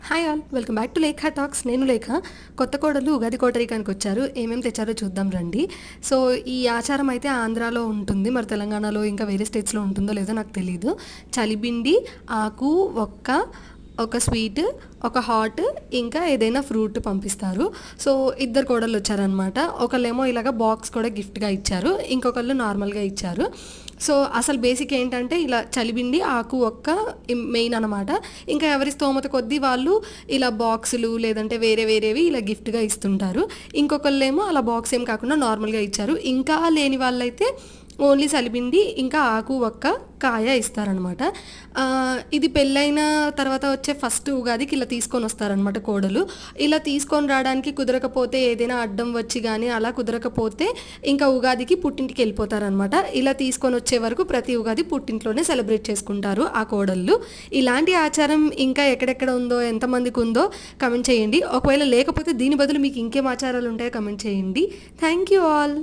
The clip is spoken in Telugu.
Hi all, welcome back to లేఖ టాక్స్. నేను లేఖ. కొత్త కోడలు ఉగాది కోటరికానికి వచ్చారు. ఏమేమి తెచ్చారో చూద్దాం రండి. సో ఈ ఆచారం అయితే ఆంధ్రాలో ఉంటుంది, మరి తెలంగాణలో ఇంకా వేరే స్టేట్స్లో ఉంటుందో లేదో నాకు తెలియదు. చలిబిండి, ఆకు, ఒక స్వీట్, ఒక హాట్, ఇంకా ఏదైనా ఫ్రూట్ పంపిస్తారు. సో ఇద్దరు కోడళ్ళు వచ్చారనమాట. ఒకళ్ళేమో ఇలాగ బాక్స్ కూడా గిఫ్ట్గా ఇచ్చారు, ఇంకొకళ్ళు నార్మల్గా ఇచ్చారు. సో అసలు బేసిక్ ఏంటంటే ఇలా చలిబిండి, ఆకు, మెయిన్ అనమాట. ఇంకా ఎవరి స్తోమత కొద్దీ వాళ్ళు ఇలా బాక్సులు లేదంటే వేరే వేరేవి ఇలా గిఫ్ట్గా ఇస్తుంటారు. ఇంకొకళ్ళేమో అలా బాక్స్ ఏం కాకుండా నార్మల్గా ఇచ్చారు. ఇంకా లేని వాళ్ళైతే ఓన్లీ చలిబిండి, ఇంకా ఆకు, కాయ ఇస్తారనమాట. ఇది పెళ్ళైన తర్వాత వచ్చే ఫస్ట్ ఉగాదికి ఇలా తీసుకొని వస్తారనమాట కోడలు. ఇలా తీసుకొని రావడానికి కుదరకపోతే, ఏదైనా అడ్డం వచ్చి కానీ అలా కుదరకపోతే ఇంకా ఉగాదికి పుట్టింటికి వెళ్ళిపోతారనమాట. ఇలా తీసుకొని వచ్చే వరకు ప్రతి ఉగాది పుట్టింట్లోనే సెలబ్రేట్ చేసుకుంటారు ఆ కోడళ్ళు. ఇలాంటి ఆచారం ఇంకా ఎక్కడెక్కడ ఉందో, ఎంతమందికి ఉందో కమెంట్ చేయండి. ఒకవేళ లేకపోతే దీని బదులు మీకు ఇంకేం ఆచారాలు ఉంటాయో కమెంట్ చేయండి. Thank you all.